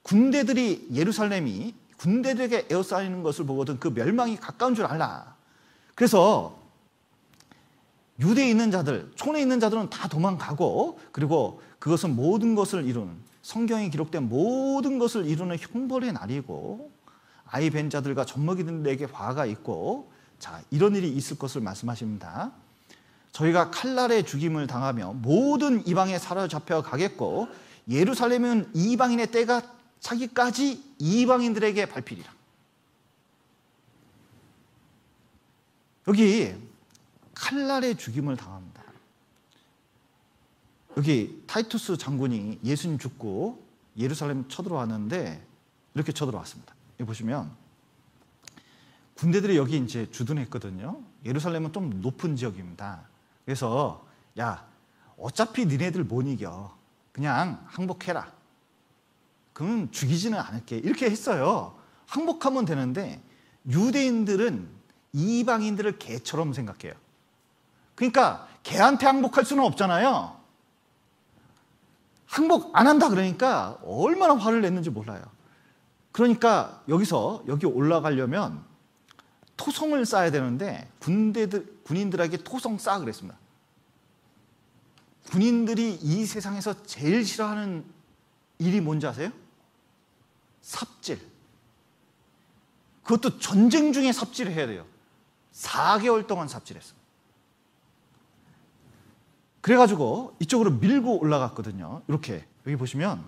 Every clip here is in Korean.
군대들이 예루살렘이 군대들에게 에워싸이는 것을 보거든 그 멸망이 가까운 줄 알라. 그래서 유대에 있는 자들, 촌에 있는 자들은 다 도망가고, 그리고 그것은 모든 것을 이루는, 성경에 기록된 모든 것을 이루는 형벌의 날이고, 아이 뵌 자들과 젖먹이는 데에게 화가 있고, 자, 이런 일이 있을 것을 말씀하십니다. 저희가 칼날의 죽임을 당하며 모든 이방에 사로잡혀 가겠고, 예루살렘은 이방인의 때가 차기까지 이방인들에게 밟히리라. 여기 칼날의 죽임을 당합니다. 여기 타이투스 장군이 예수님 죽고 예루살렘 쳐들어왔는데 이렇게 쳐들어왔습니다. 여기 보시면 군대들이 여기 이제 주둔했거든요. 예루살렘은 좀 높은 지역입니다. 그래서 야, 어차피 니네들 못 이겨. 그냥 항복해라. 그러면 죽이지는 않을게. 이렇게 했어요. 항복하면 되는데 유대인들은 이방인들을 개처럼 생각해요. 그러니까 개한테 항복할 수는 없잖아요. 항복 안 한다 그러니까 얼마나 화를 냈는지 몰라요. 그러니까 여기 올라가려면 토성을 쌓아야 되는데 군인들에게 토성 쌓아 그랬습니다. 군인들이 이 세상에서 제일 싫어하는 일이 뭔지 아세요? 삽질. 그것도 전쟁 중에 삽질을 해야 돼요. 4개월 동안 삽질했어요. 그래가지고 이쪽으로 밀고 올라갔거든요. 이렇게 여기 보시면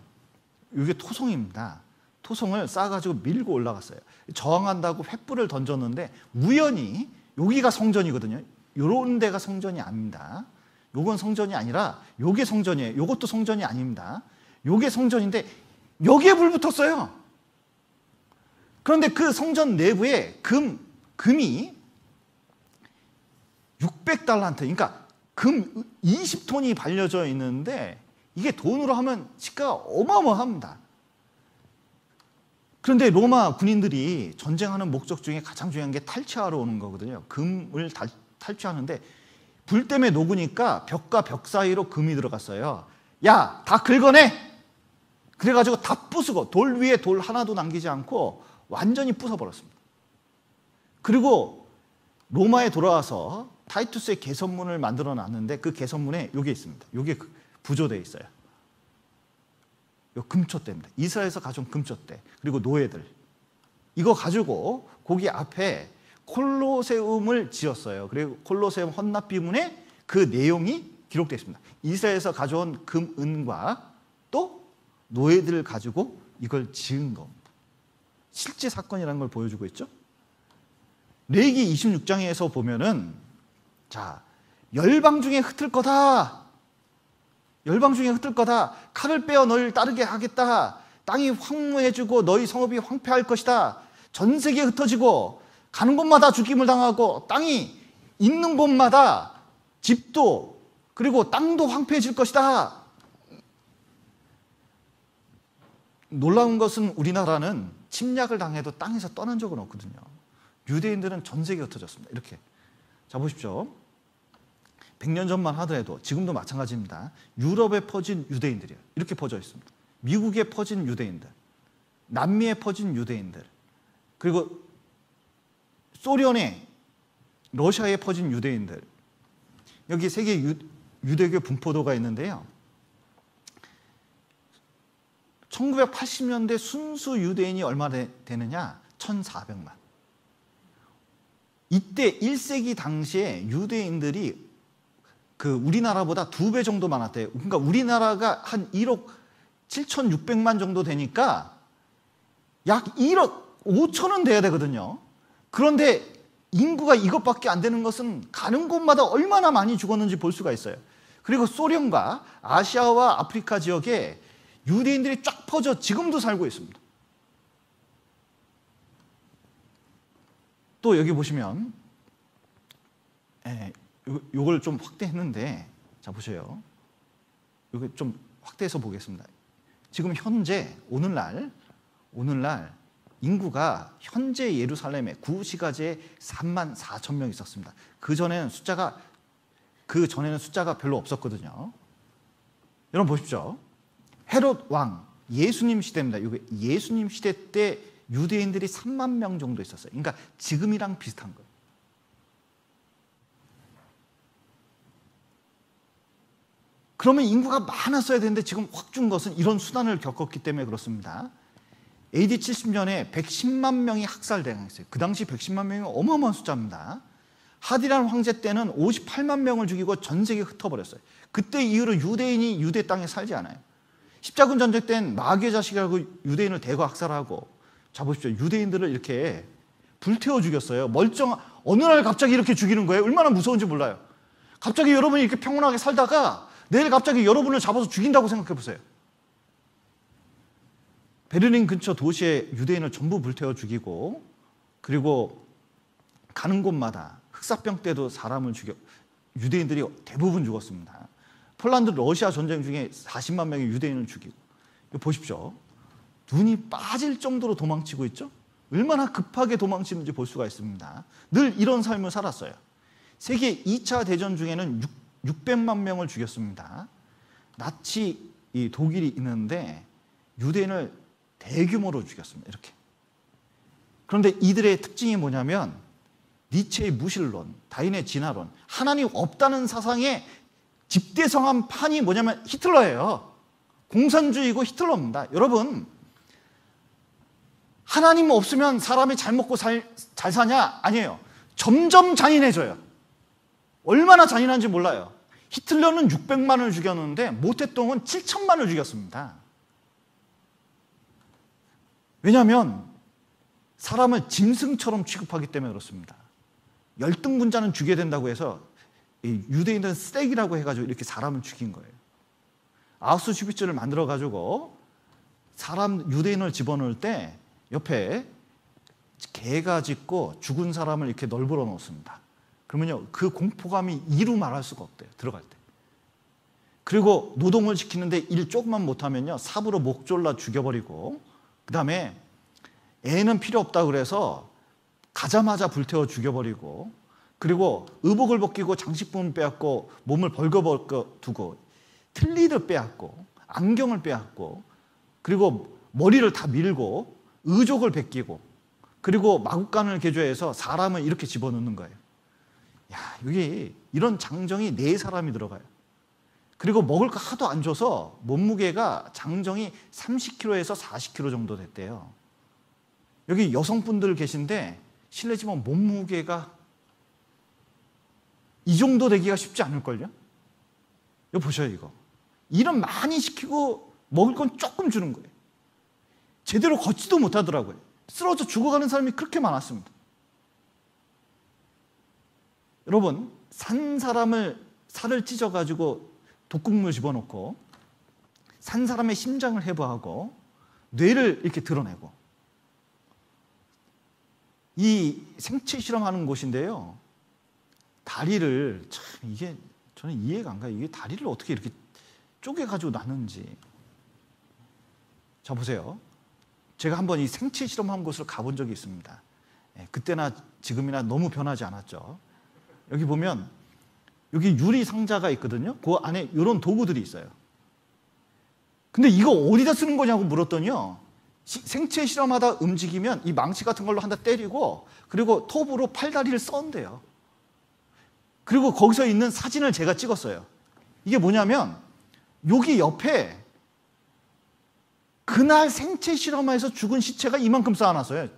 이게 토성입니다. 토성을 쌓아가지고 밀고 올라갔어요. 저항한다고 횃불을 던졌는데 우연히 여기가 성전이거든요. 이런 데가 성전이 아닙니다. 요건 성전이 아니라 요게 성전이에요. 요것도 성전이 아닙니다. 요게 성전인데 여기에 불 붙었어요. 그런데 그 성전 내부에 금이 600달란트, 그러니까 금 20톤이 발려져 있는데 이게 돈으로 하면 시가가 어마어마합니다. 그런데 로마 군인들이 전쟁하는 목적 중에 가장 중요한 게 탈취하러 오는 거거든요. 금을 탈취하는데 불 때문에 녹으니까 벽과 벽 사이로 금이 들어갔어요. 야, 다 긁어내! 그래가지고 다 부수고 돌 위에 돌 하나도 남기지 않고 완전히 부숴버렸습니다. 그리고 로마에 돌아와서 타이투스의 개선문을 만들어 놨는데 그 개선문에 이게 있습니다. 이게 부조되어 있어요. 요 금초대입니다. 이스라엘에서 가져온 금초대. 그리고 노예들. 이거 가지고 거기 앞에 콜로세움을 지었어요. 그리고 콜로세움 헌납비문에 그 내용이 기록되어 있습니다. 이스라엘에서 가져온 금, 은과 또 노예들을 가지고 이걸 지은 겁니다. 실제 사건이라는 걸 보여주고 있죠. 레위기 26장에서 보면은 자, 열방 중에 흩을 거다. 열방 중에 흩을 거다. 칼을 빼어 너희를 따르게 하겠다. 땅이 황무해지고 너희 성읍이 황폐할 것이다. 전 세계에 흩어지고 가는 곳마다 죽임을 당하고 땅이 있는 곳마다 집도 그리고 땅도 황폐해질 것이다. 놀라운 것은 우리나라는 침략을 당해도 땅에서 떠난 적은 없거든요. 유대인들은 전 세계에 흩어졌습니다. 이렇게. 자, 보십시오. 100년 전만 하더라도 지금도 마찬가지입니다. 유럽에 퍼진 유대인들이에요. 이렇게 퍼져 있습니다. 미국에 퍼진 유대인들, 남미에 퍼진 유대인들, 그리고 소련에, 러시아에 퍼진 유대인들. 여기 세계 유대교 분포도가 있는데요. 1980년대 순수 유대인이 얼마 되느냐? 1,400만. 이때 1세기 당시에 유대인들이 우리나라보다 2배 정도 많았대요. 그러니까 우리나라가 한 1억 7,600만 정도 되니까 약 1억 5천은 돼야 되거든요. 그런데 인구가 이것밖에 안 되는 것은 가는 곳마다 얼마나 많이 죽었는지 볼 수가 있어요. 그리고 소련과 아시아와 아프리카 지역에 유대인들이 쫙 퍼져 지금도 살고 있습니다. 또 여기 보시면 요걸 좀 확대했는데, 자 보세요. 이거 좀 확대해서 보겠습니다. 지금 현재 오늘날 인구가 현재 예루살렘에 구시가지에 34,000명 있었습니다. 그 전에는 숫자가 별로 없었거든요. 여러분 보십시오. 헤롯 왕, 예수님 시대입니다. 이게 예수님 시대 때 유대인들이 3만 명 정도 있었어요. 그러니까 지금이랑 비슷한 거예요. 그러면 인구가 많았어야 되는데 지금 확 준 것은 이런 수난을 겪었기 때문에 그렇습니다. AD 70년에 110만 명이 학살당했어요. 그 당시 110만 명이 어마어마한 숫자입니다. 하디란 황제 때는 58만 명을 죽이고 전 세계에 흩어버렸어요. 그때 이후로 유대인이 유대 땅에 살지 않아요. 십자군 전쟁 때는 마귀의 자식이라고 유대인을 대거 학살하고, 자 보십시오. 유대인들을 이렇게 불태워 죽였어요. 어느 날 갑자기 이렇게 죽이는 거예요. 얼마나 무서운지 몰라요. 갑자기 여러분이 이렇게 평온하게 살다가 내일 갑자기 여러분을 잡아서 죽인다고 생각해 보세요. 베를린 근처 도시에 유대인을 전부 불태워 죽이고, 그리고 가는 곳마다 흑사병 때도 사람을 유대인들이 대부분 죽었습니다. 폴란드 러시아 전쟁 중에 40만 명의 유대인을 죽이고, 보십시오. 눈이 빠질 정도로 도망치고 있죠. 얼마나 급하게 도망치는지 볼 수가 있습니다. 늘 이런 삶을 살았어요. 세계 2차 대전 중에는 600만 명을 죽였습니다. 나치 독일이 있는데 유대인을 대규모로 죽였습니다. 이렇게. 그런데 이들의 특징이 뭐냐면 니체의 무신론, 다윈의 진화론, 하나님 없다는 사상의 집대성한 판이 뭐냐면 히틀러예요. 공산주의고 히틀러입니다. 여러분, 하나님 없으면 사람이 잘 먹고 잘 사냐? 아니에요. 점점 잔인해져요. 얼마나 잔인한지 몰라요. 히틀러는 600만을 죽였는데 모태똥은 7천만을 죽였습니다. 왜냐하면 사람을 짐승처럼 취급하기 때문에 그렇습니다. 열등분자는 죽여야 된다고 해서 유대인들은 쓰레기라고 해가지고 이렇게 사람을 죽인 거예요. 아우슈비츠를 만들어가지고 유대인을 집어넣을 때 옆에 개가 짖고 죽은 사람을 이렇게 널브러 놓습니다. 그러면요, 그 공포감이 이루 말할 수가 없대요, 들어갈 때. 그리고 노동을 시키는데 일 조금만 못하면요, 삽으로 목 졸라 죽여버리고, 그 다음에 애는 필요 없다고 그래서 가자마자 불태워 죽여버리고, 그리고 의복을 벗기고 장식품을 빼앗고 몸을 벌거벗고 두고 틀니를 빼앗고 안경을 빼앗고, 그리고 머리를 다 밀고 의족을 벗기고, 그리고 마구간을 개조해서 사람을 이렇게 집어넣는 거예요. 야, 이게 이런 장정이 4사람이 들어가요. 그리고 먹을 거 하도 안 줘서 몸무게가 장정이 30kg에서 40kg 정도 됐대요. 여기 여성분들 계신데 실례지만 몸무게가 이 정도 되기가 쉽지 않을걸요? 이거 보셔요, 이거. 일은 많이 시키고 먹을 건 조금 주는 거예요. 제대로 걷지도 못하더라고요. 쓰러져 죽어가는 사람이 그렇게 많았습니다. 여러분, 산 사람을 살을 찢어가지고 독극물 집어넣고 산 사람의 심장을 해부하고 뇌를 이렇게 드러내고, 이 생체 실험하는 곳인데요, 다리를 참 이게 저는 이해가 안 가요. 이게 다리를 어떻게 이렇게 쪼개가지고 놨는지. 자 보세요. 제가 한번 이 생체 실험한 곳을 가본 적이 있습니다. 그때나 지금이나 너무 변하지 않았죠. 여기 보면 여기 유리 상자가 있거든요. 그 안에 이런 도구들이 있어요. 근데 이거 어디다 쓰는 거냐고 물었더니요, 생체 실험하다 움직이면 이 망치 같은 걸로 한 대 때리고, 그리고 톱으로 팔다리를 썬대요. 그리고 거기서 있는 사진을 제가 찍었어요. 이게 뭐냐면 여기 옆에 그날 생체 실험에서 죽은 시체가 이만큼 쌓아놨어요.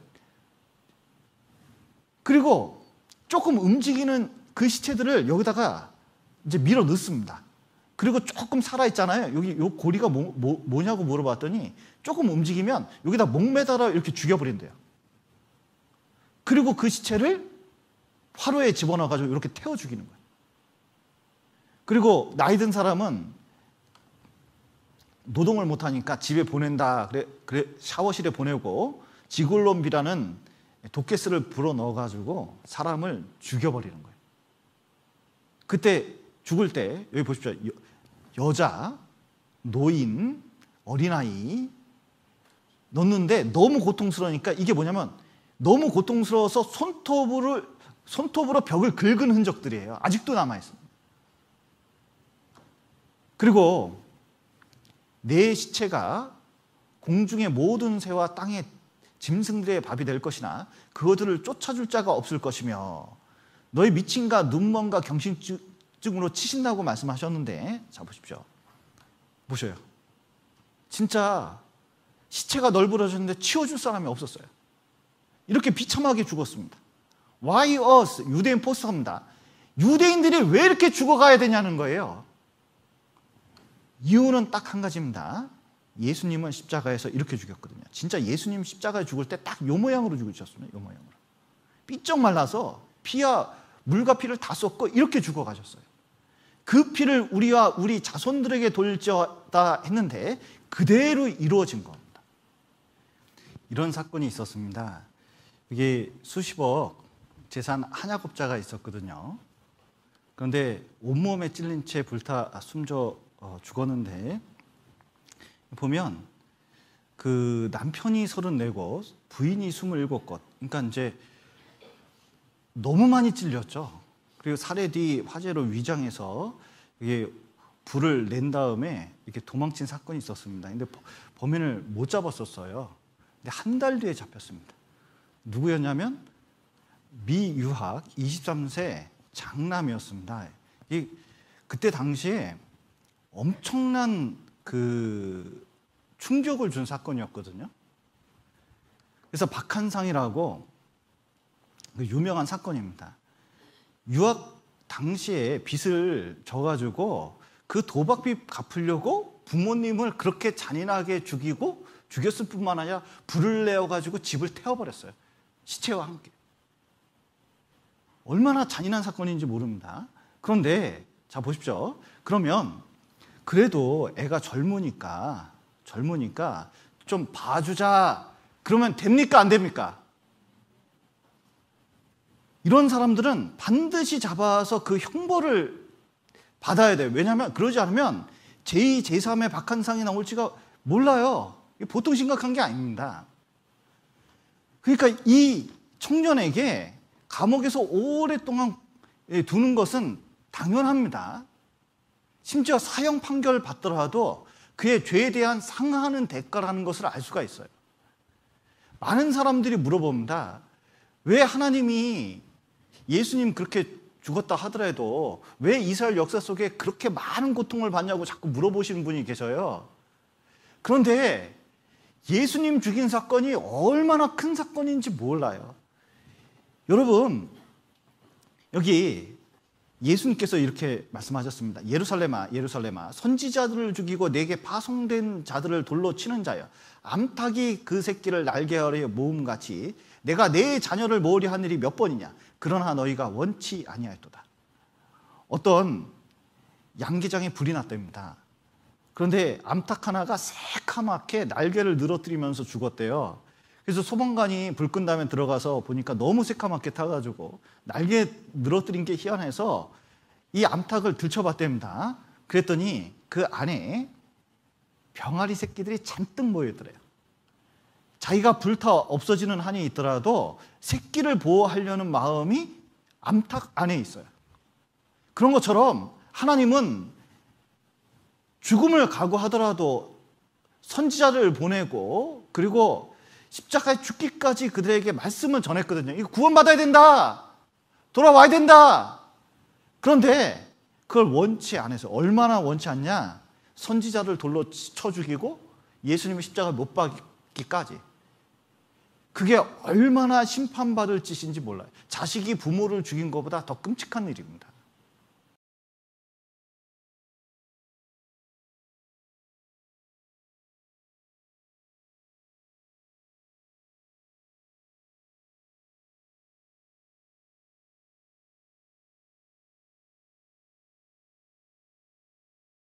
그리고 조금 움직이는 그 시체들을 여기다가 이제 밀어 넣습니다. 그리고 조금 살아있잖아요. 여기 요 고리가 뭐냐고 물어봤더니 조금 움직이면 여기다 목매달아 이렇게 죽여버린대요. 그리고 그 시체를 화로에 집어넣어가지고 이렇게 태워 죽이는 거예요. 그리고 나이 든 사람은 노동을 못하니까 집에 보낸다. 그래 샤워실에 보내고 지글롬비라는 독가스를 불어 넣어가지고 사람을 죽여버리는 거예요. 그때 죽을 때 여기 보십시오. 여자, 노인, 어린아이 넣는데 너무 고통스러우니까, 이게 뭐냐면 너무 고통스러워서 손톱으로 벽을 긁은 흔적들이에요. 아직도 남아있습니다. 그리고 내 시체가 공중의 모든 새와 땅의 짐승들의 밥이 될 것이나 그것들을 쫓아줄 자가 없을 것이며 너희 미친가 눈먼가 경신증으로 치신다고 말씀하셨는데, 자 보십시오. 보셔요. 진짜 시체가 널브러졌는데 치워줄 사람이 없었어요. 이렇게 비참하게 죽었습니다. Why us? 유대인 포스터입니다. 유대인들이 왜 이렇게 죽어가야 되냐는 거예요. 이유는 딱 한 가지입니다. 예수님은 십자가에서 이렇게 죽였거든요. 진짜 예수님 십자가에 죽을 때 딱 요 모양으로 죽으셨습니다. 요 모양으로. 삐쩍 말라서 피와 물과 피를 다 쏟고 이렇게 죽어가셨어요. 그 피를 우리와 우리 자손들에게 돌리자 했는데 그대로 이루어진 겁니다. 이런 사건이 있었습니다. 이게 수십억 재산 한약업자가 있었거든요. 그런데 온몸에 찔린 채 불타 숨져 죽었는데, 보면 그 남편이 34곳, 부인이 27곳, 그러니까 이제 너무 많이 찔렸죠. 그리고 살해 뒤 화재로 위장해서 이게 불을 낸 다음에 이렇게 도망친 사건이 있었습니다. 근데 범인을 못 잡았었어요. 근데 한 달 뒤에 잡혔습니다. 누구였냐면 미유학 23세 장남이었습니다. 그때 당시에 엄청난 그 충격을 준 사건이었거든요. 그래서 박한상이라고 그 유명한 사건입니다. 유학 당시에 빚을 져가지고 그 도박빚 갚으려고 부모님을 그렇게 잔인하게 죽였을 뿐만 아니라 불을 내어가지고 집을 태워버렸어요. 시체와 함께. 얼마나 잔인한 사건인지 모릅니다. 그런데 자 보십시오. 그러면 그래도 애가 젊으니까 좀 봐주자. 그러면 됩니까? 안 됩니까? 이런 사람들은 반드시 잡아서 그 형벌을 받아야 돼요. 왜냐하면 그러지 않으면 제2, 제3의 박한상이 나올지가 몰라요. 보통 심각한 게 아닙니다. 그러니까 이 청년에게 감옥에서 오랫동안 두는 것은 당연합니다. 심지어 사형 판결을 받더라도 그의 죄에 대한 상하는 대가라는 것을 알 수가 있어요. 많은 사람들이 물어봅니다. 왜 하나님이 예수님 그렇게 죽었다 하더라도 왜 이스라엘 역사 속에 그렇게 많은 고통을 받냐고 자꾸 물어보시는 분이 계셔요. 그런데 예수님 죽인 사건이 얼마나 큰 사건인지 몰라요. 여러분, 여기 예수님께서 이렇게 말씀하셨습니다. 예루살렘아, 예루살렘아, 선지자들을 죽이고 내게 파송된 자들을 돌로 치는 자여, 암탉이 그 새끼를 날개 아래에 모음같이 내가 내 자녀를 모으려 한 일이 몇 번이냐. 그러나 너희가 원치 아니하였도다. 어떤 양계장에 불이 났답니다. 그런데 암탉 하나가 새카맣게 날개를 늘어뜨리면서 죽었대요. 그래서 소방관이 불 끈 다음에 들어가서 보니까 너무 새카맣게 타가지고 날개 늘어뜨린 게 희한해서 이 암탉을 들춰봤답니다. 그랬더니 그 안에 병아리 새끼들이 잔뜩 모여있더래요. 자기가 불타 없어지는 한이 있더라도 새끼를 보호하려는 마음이 암탉 안에 있어요. 그런 것처럼 하나님은 죽음을 각오하더라도 선지자를 보내고 그리고 십자가에 죽기까지 그들에게 말씀을 전했거든요. 이거 구원받아야 된다. 돌아와야 된다. 그런데 그걸 원치 않아서 얼마나 원치 않냐. 선지자를 돌로 쳐 죽이고 예수님의 십자가에 못 박기까지. 그게 얼마나 심판받을 짓인지 몰라요. 자식이 부모를 죽인 것보다 더 끔찍한 일입니다.